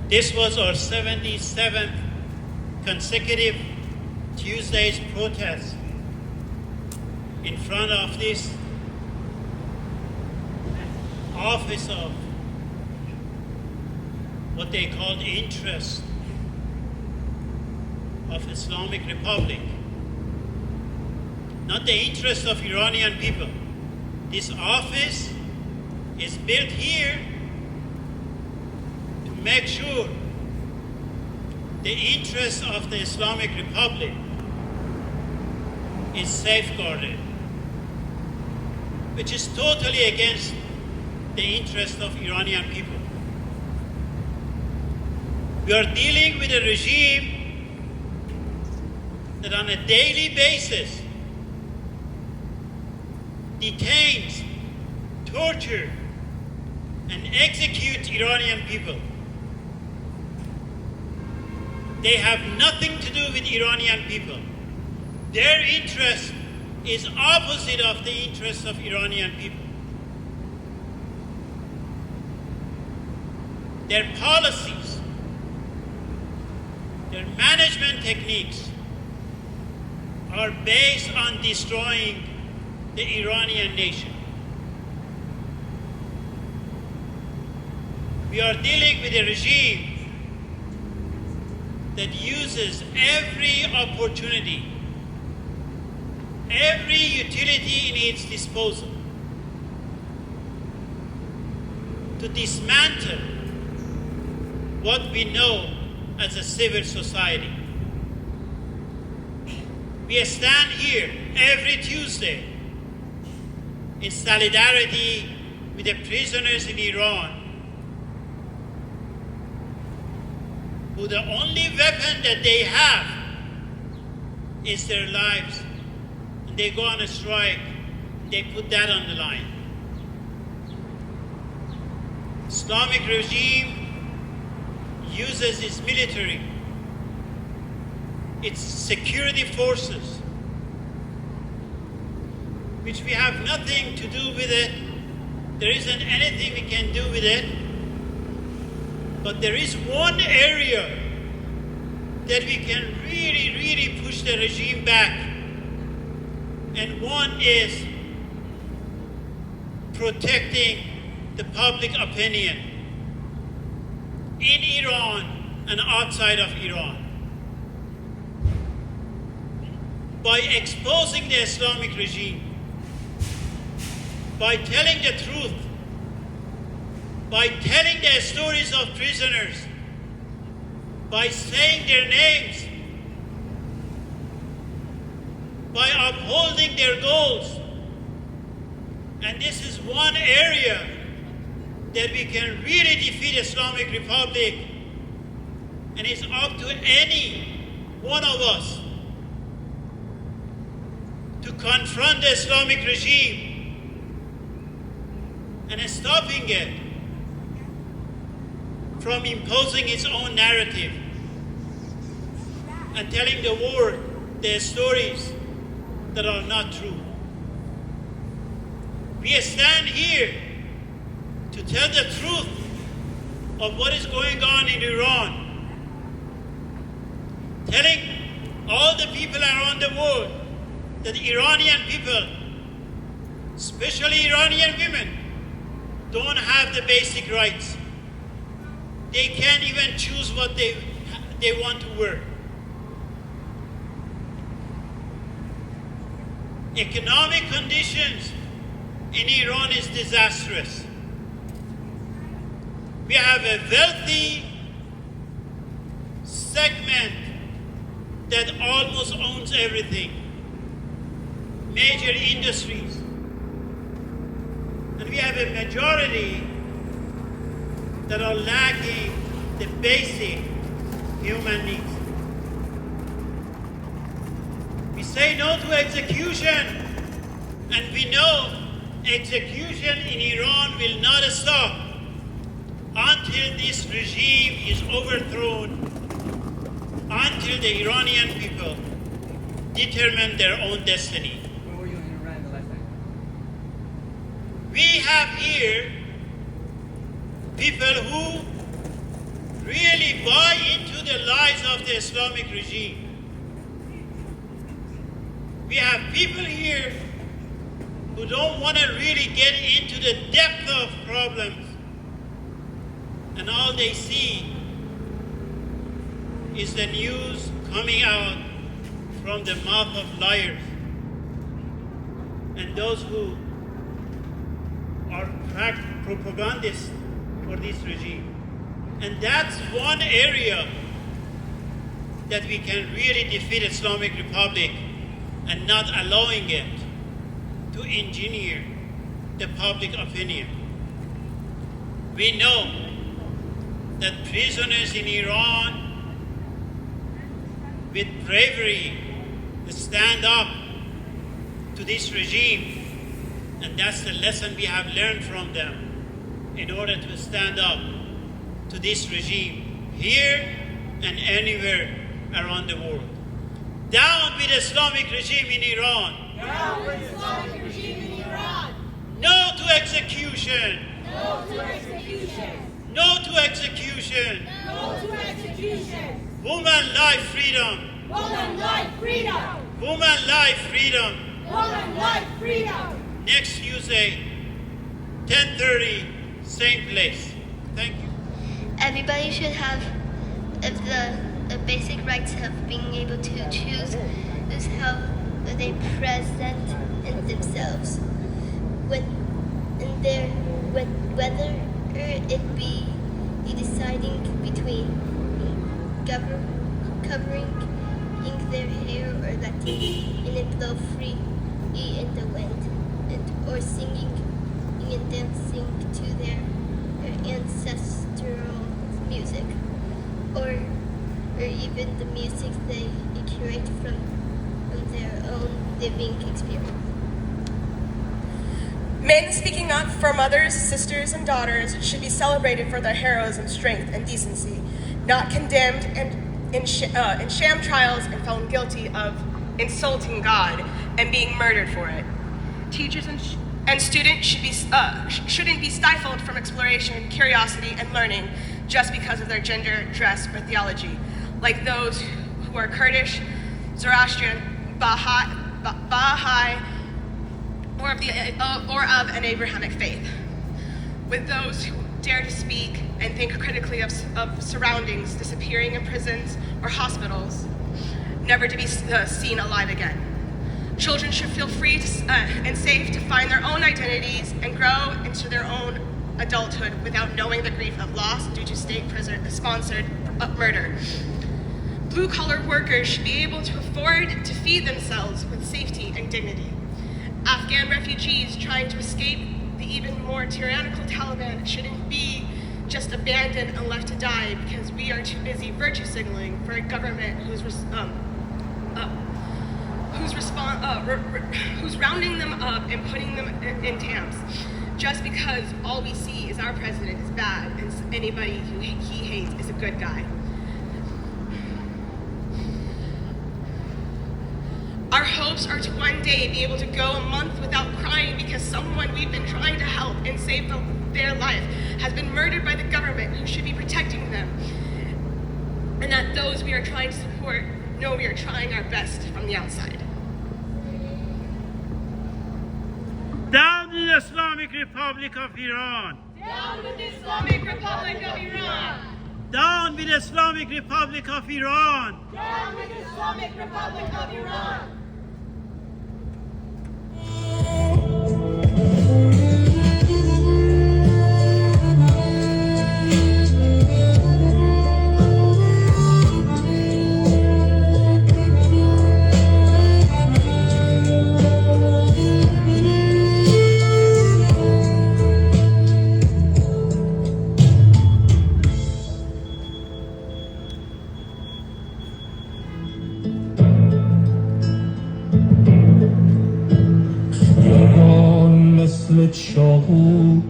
This was our 77th consecutive Tuesday's protest in front of this office of what they called interest of Islamic Republic, not the interest of Iranian people. This office is built here to make sure the interest of the Islamic Republic is safeguarded, which is totally against the interest of Iranian people. We are dealing with a regime that on a daily basis detains, torture, and executes Iranian people. They have nothing to do with Iranian people. Their interest is opposite of the interest of Iranian people. Their policies, their management techniques are based on destroying the Iranian nation. We are dealing with a regime that uses every opportunity, every utility in its disposal to dismantle what we know as a civil society. We stand here every Tuesday in solidarity with the prisoners in Iran, who the only weapon that they have is their lives. And they go on a strike, they put that on the line. Islamic regime uses its military, its security forces, which we have nothing to do with it. There isn't anything we can do with it. But there is one area that we can really push the regime back. And one is protecting the public opinion in Iran and outside of Iran. By exposing the Islamic regime, by telling the truth, by telling the stories of prisoners, by saying their names, by upholding their goals. And this is one area that we can really defeat Islamic Republic, and it's up to any one of us to confront the Islamic regime and stopping it from imposing its own narrative and telling the world the stories that are not true. We stand here to tell the truth of what is going on in Iran, telling all the people around the world that the Iranian people, especially Iranian women, don't have the basic rights. They can't even choose what they want to wear. Economic conditions in Iran is disastrous. We have a wealthy segment that almost owns everything, major industries. And we have a majority that are lacking the basic human needs. We say no to execution, and we know execution in Iran will not stop until this regime is overthrown, until the Iranian people determine their own destiny. Where were you in Iran the last time? We have here people who really buy into the lies of the Islamic regime. We have people here who don't want to really get into the depth of problems, and all they see is the news coming out from the mouth of liars and those who are propagandists for this regime. And that's one area that we can really defeat Islamic Republic and not allowing it to engineer the public opinion. We know that prisoners in Iran with bravery stand up to this regime, and that's the lesson we have learned from them in order to stand up to this regime here and anywhere around the world. Down with the Islamic regime in Iran. Down with the Islamic regime in Iran. No to execution. No to execution. No to execution. No to execution. Woman life freedom. Woman life freedom. Woman life freedom. Woman life freedom. Next Tuesday, 10:30, same place. Thank you. Everybody should have the basic rights of being able to choose how they present in themselves, whether it be deciding between covering their hair or letting it blow free in the wind, or singing and dancing to their ancestral music, or even the music they curate from their own living experience. Men speaking up for mothers, sisters, and daughters should be celebrated for their heroism, strength, and decency, not condemned in sham trials and found guilty of insulting God and being murdered for it. Teachers and students shouldn't be stifled from exploration, curiosity, and learning just because of their gender, dress, or theology, like those who are Kurdish, Zoroastrian, Baha'i, or of an Abrahamic faith. With those who dare to speak and think critically of surroundings disappearing in prisons or hospitals, never to be seen alive again. Children should feel free and safe to find their own identities and grow into their own adulthood without knowing the grief of loss due to state-sponsored murder. Blue-collar workers should be able to afford to feed themselves with safety and dignity. Afghan refugees trying to escape the even more tyrannical Taliban shouldn't be just abandoned and left to die because we are too busy virtue signaling for a government who's rounding them up and putting them in camps, just because all we see is our president is bad and anybody who he hates is a good guy. Our hopes are to one day be able to go a month without crying because someone we've been trying to help and save their life has been murdered by the government who should be protecting them. And that those we are trying to support know we are trying our best from the outside. Down with the Islamic Republic of Iran. Down with the Islamic Republic of Iran. Down with the Islamic Republic of Iran. Down with the Islamic Republic of Iran. چاقو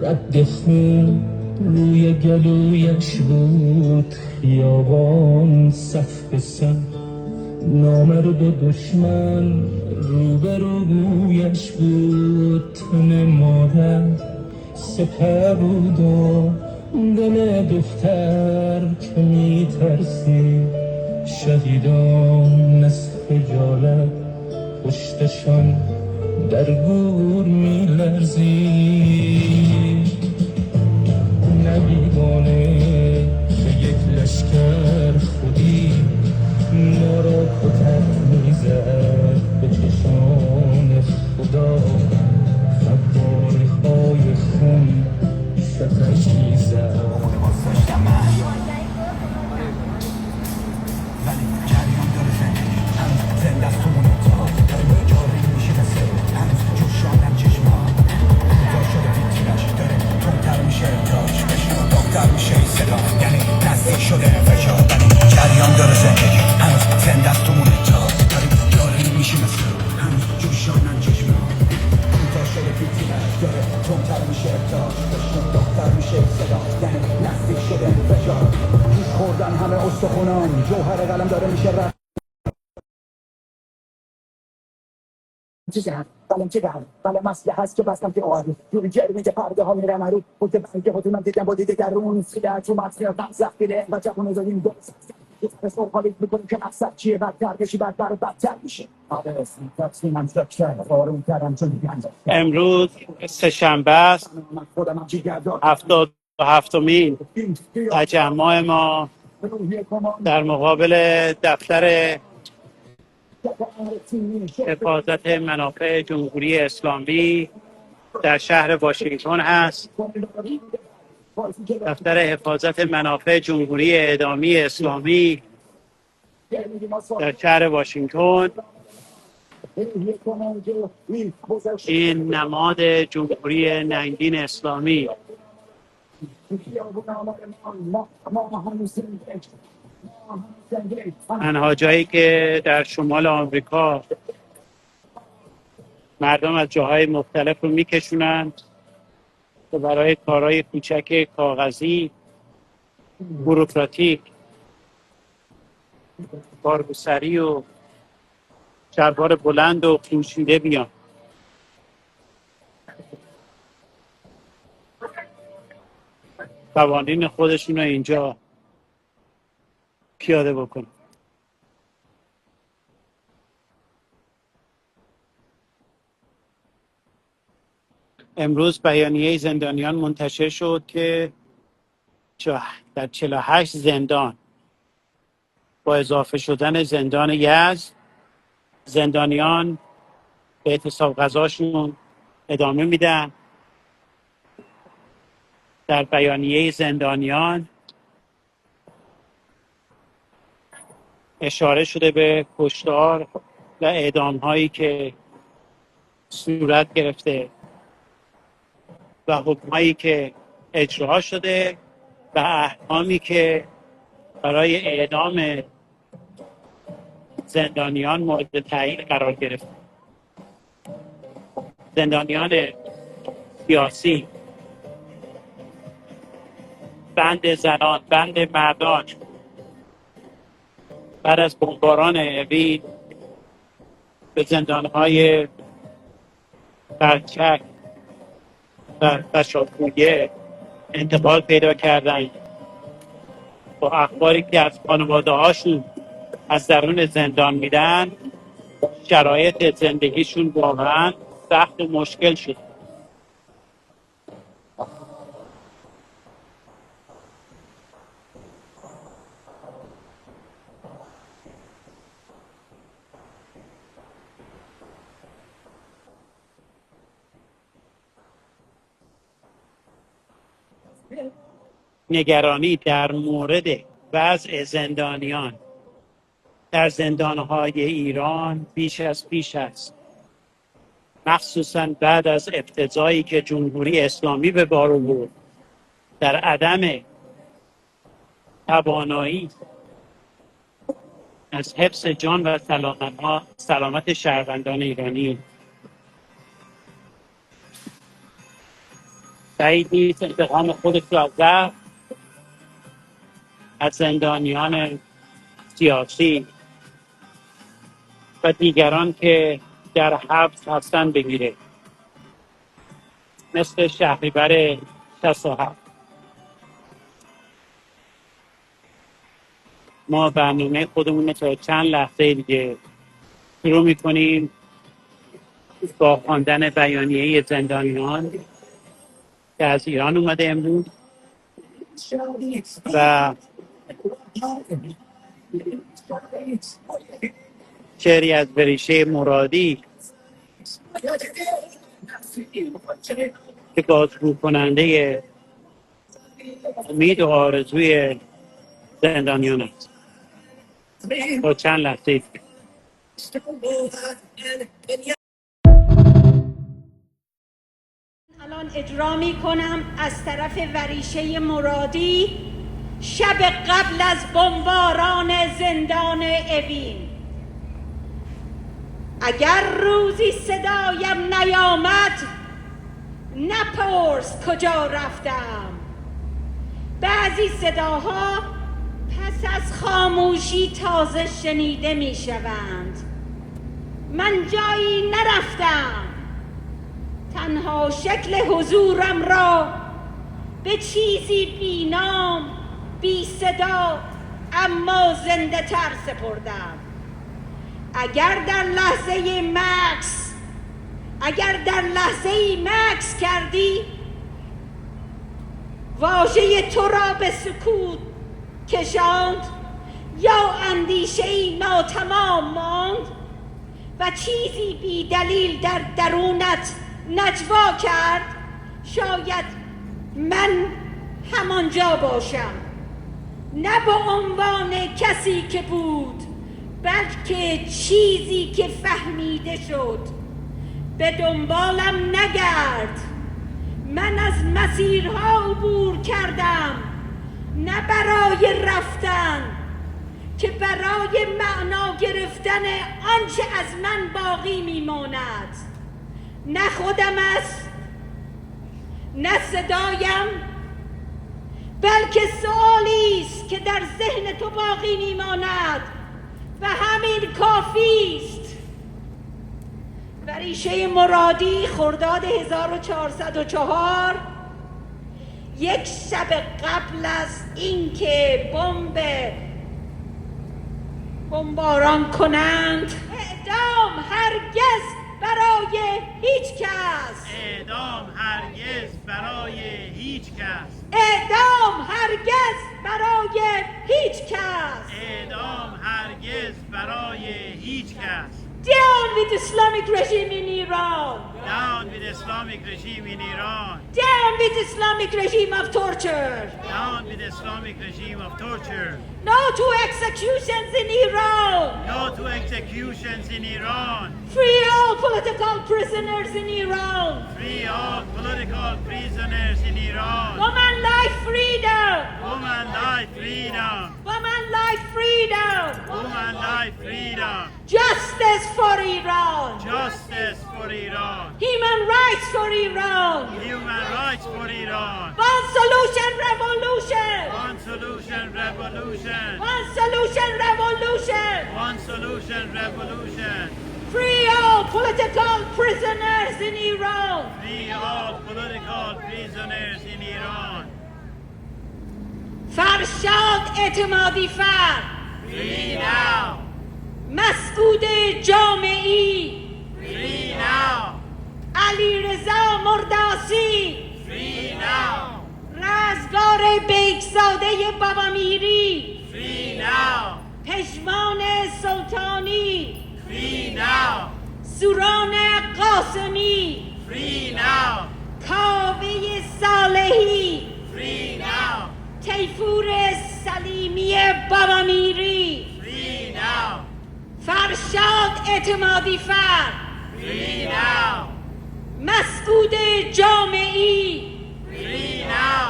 رد خون روی گلویش بود خیابان صف به صف نامرد و دشمن روبرویش بود تن مادر سپر بود و دل دختر که می ترسی شهیدان از خجالت پشتشان در گور می لرزی نبیگانه به یک لشکر خودی ما را کتک می زد به چشان خدا فواره های خون شتک می زد ولی جریان داره زندگی هنوز زنده است تو منطقه داره جاری میشه مثل هنوز جوشانم چشما کوتاه شده فیتیرش داره تندتر میشه تاش بشنو داغ‌تر میشه این صدا یعنی نزدیک شده فشار ولی جریان داره زندگی هنوز زنده است تو منطقه داره جاری میشه مثل هنوز جوشانم چشما کوتاه شده فیتیرش داره تندتر میشه تاش بشنو داغ‌تر میشه این صدا یعنی نزدیک شده فشار خوردن همه استخونان جوهر قلم داره میشه رفت چیزه قلم چه دهم قلم مسئله هست که بستم که آهی جوری جرمی که پرده ها میرم رو بود برگه خودونم دیدم با دیده در اون سیده تو مطریه بمزخ بیره و جوانه داریم دوست پس خالیت میکنیم که مقصد چیه بدتر بشی بدتر و بدتر میشه تقسیمم شکر فارون کردم چون دیگه امروز سه‌شنبه است 77مین تجمع ما در مقابل دفتر حفاظت منافع جمهوری اسلامی در شهر واشنگتن هست. دفتر حفاظت منافع جمهوری اعدامی اسلامی در شهر واشنگتن این نماد جمهوری ننگین اسلامی تنها جایی که در شمال آمریکا مردم از جاهای مختلف رو میکشونند که برای کارهای کوچک کاغذی بوروکراتیک کارگوسری و شلوار بلند و پوشیده بیان. قوانین خودشون رو اینجا پیاده بکنن. امروز بیانیه زندانیان منتشر شد که در 48 زندان با اضافه شدن زندان یزد زندانیان به اعتصاب غذاشون ادامه میدن. در بیانیه زندانیان اشاره شده به کشتار و اعدام هایی که صورت گرفته و حکمایی که اجرا شده و احکامی که برای اعدام زندانیان مورد تعیین قرار گرفته. زندانیان سیاسی، بند زنان، بند مردان بعد از بمباران اوین به زندانهای برچک و بشاپویه انتقال پیدا کردند. با اخباری که از خانواده هاشون از درون زندان میدن شرایط زندگیشون واقعا سخت و مشکل شد. نگرانی در مورد وضع زندانیان در زندانهای ایران بیش از پیش است، مخصوصاً بعد از افتضاحی که جمهوری اسلامی به بار آورد در عدم توانایی از حفظ جان و سلامت شهروندان ایرانی. بعید نیست انتقام خودش را از زندانیان سیاسی و دیگران که در حبس هستن بگیره، مثل شهریور 67. ما برنامه خودمون رو تا چند لحظه دیگه شروع میکنیم با خواندن بیانیه زندانیان که از ایران اومده امروز و شعری از بریشه مرادی که بازگو کننده امید و آرزوی زندانیان است. تا چند لحظه دیگه. الان اجرا می کنم از طرف وریشه مرادی شب قبل از بمباران زندان اوین. اگر روزی صدایم نیامد نپرس کجا رفتم. بعضی صداها پس از خاموشی تازه شنیده می شوند. من جایی نرفتم، تنها شکل حضورم را به چیزی بی نام بی صدا اما زنده تر سپردم. اگر در لحظه مکس کردی، واژه تو را به سکوت کشاند یا اندیشه‌ای ناتمام ماند و چیزی بی دلیل در درونت نجوا کرد، شاید من همانجا باشم، نه به عنوان کسی که بود بلکه چیزی که فهمیده شد. به دنبالم نگرد، من از مسیرها عبور کردم، نه برای رفتن که برای معنا گرفتن آنچه از من باقی میماند. نه خودم است، نه صدایم، بلکه سؤالی است که در ذهن تو باقی میماند و همین کافی است. وریشه مرادی، خرداد 1404، یک شب قبل از اینکه بمباران کنند. اعدام هرگز برای هیچ کس، اعدام هرگز برای هیچ کس، اعدام هرگز برای هیچ کس، اعدام هرگز برای هیچ کس. Down with Islamic regime in Iran. Down with Islamic regime in Iran. Down with Islamic regime of torture. Down with Islamic regime of torture. No to executions in Iran. No to executions in Iran. Free all political prisoners in Iran. Free all political prisoners in Iran. Woman life freedom. Woman life freedom. Woman life freedom. Woman life freedom. Justice for Iran. Justice for Iran. Human rights for Iran. Human rights for Iran. One solution revolution. One solution revolution. One solution revolution. One solution revolution. Free all political prisoners in Iran. Free all political prisoners in Iran. فرشاد اعتمادی فر. Free now. مسعود جامعی. Free now. علی رضا مرداسی. Free now. رزگار بیکزاده بابامیری. Free now. پژمان سلطانی. Free now. سوران قاسمی. Free now. کاوه صالحی. Free now. تیفور سلیمی بابامیری. Free now. فرشاد اعتمادی فر. Free now. مسعود جامعی. Free now.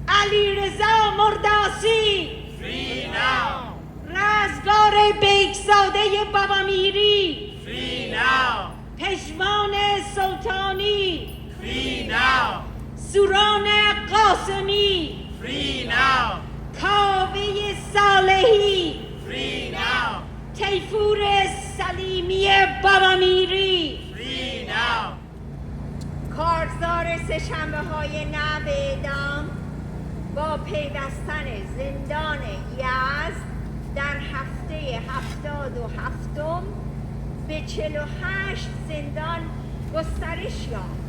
علی رضا مرداسی. Free now. رزگار بیکزاده بابامیری. Free now. پژمان سلطانی. Free now. سوران قاسمی. Free now. کاوه صالحی. Free now. تیفور سلیمی بابامیری. Free now. کارزار سه‌شنبه های نو اعدام با پیوستن زندان یزد در هفته 77 به 48 زندان گسترش یافت.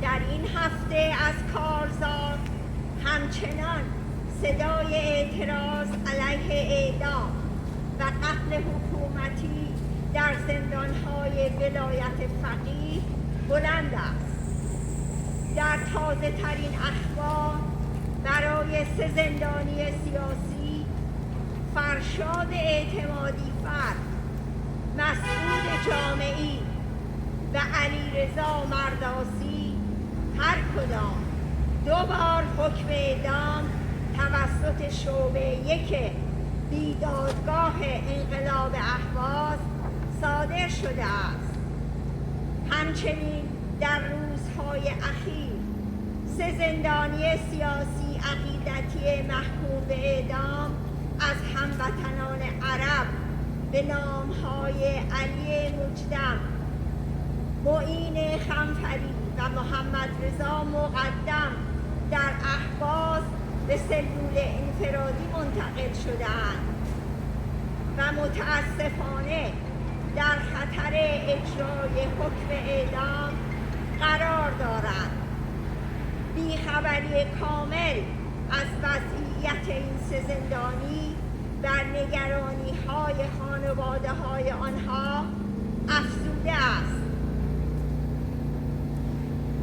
در این هفته از کارزار همچنان صدای اعتراض علیه اعدام و قتل حکومتی در زندانهای ولایت فقیه بلند است. در تازه ترین اخبار برای 3 زندانی سیاسی، فرشاد اعتمادی فرد، مسعود جامعی و علیرضا مرداسی هر کدام 2 بار حکم اعدام توسط شعبه 1 بیدادگاه انقلاب اهواز صادر شده است. همچنین در روزهای اخیر 3 زندانی سیاسی عقیدتی محکوم به اعدام از هموطنان عرب به نامهای علی مجدم، معین خنفری و محمد رضا مقدم در اهواز به سلول انفرادی منتقل شده‌اند و متاسفانه در خطر اجرای حکم اعدام قرار دارند. بیخبری کامل از وضعیت این 3 زندانی و نگرانی‌های خانواده‌های آنها افزوده است.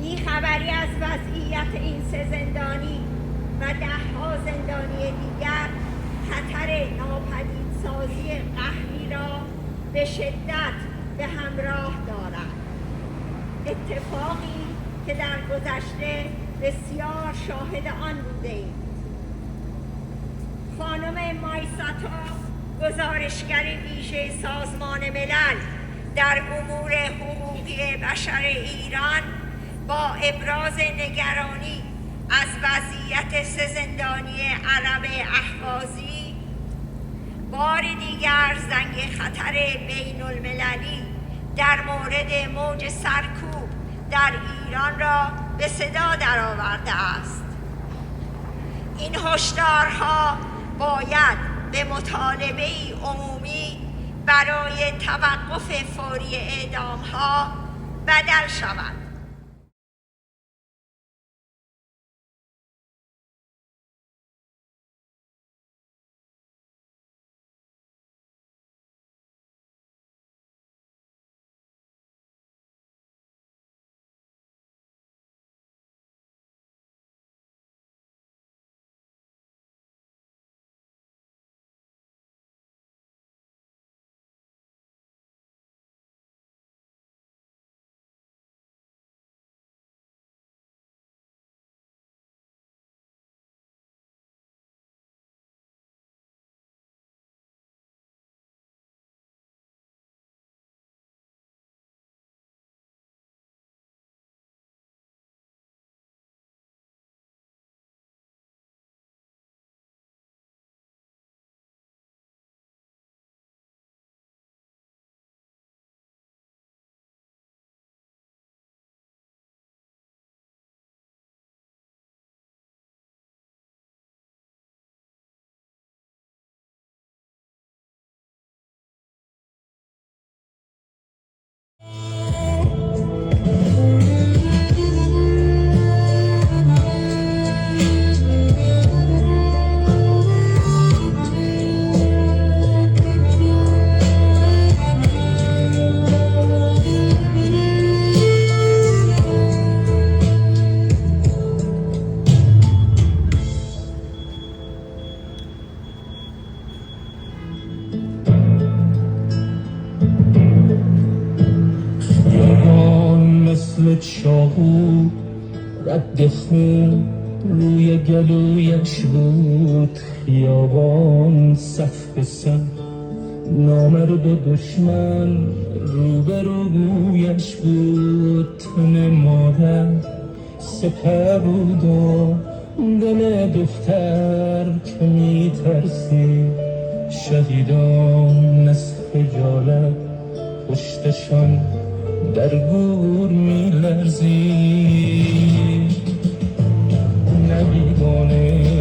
بیخبری از وضعیت این 3 زندانی و 10ها زندانی دیگر خطر ناپدیدسازی قهری را به شدت به همراه دارد. اتفاقی که در گذشته بسیار شاهد آن بوده‌ایم. خانم مایساتا، گزارشگر ویژه سازمان ملل در امور حقوقی بشر ایران، با ابراز نگرانی از وضعیت 3 زندانی عرب اهوازی بار دیگر زنگ خطر بین المللی در مورد موج سرکوب در ایران را به صدا درآورده است. این هشدارها باید به مطالبه‌ای عمومی برای توقف فوری اعدام‌ها بدل شود. چاقو رد خون روی گلویش بود، خیابان صف به صف، نامرد و دشمن روبرویش بود. تن مادر سپر بود و دل دختر که میترسی، شهیدان از خجالت پشتشان در گور میلرزی. نه بیگانه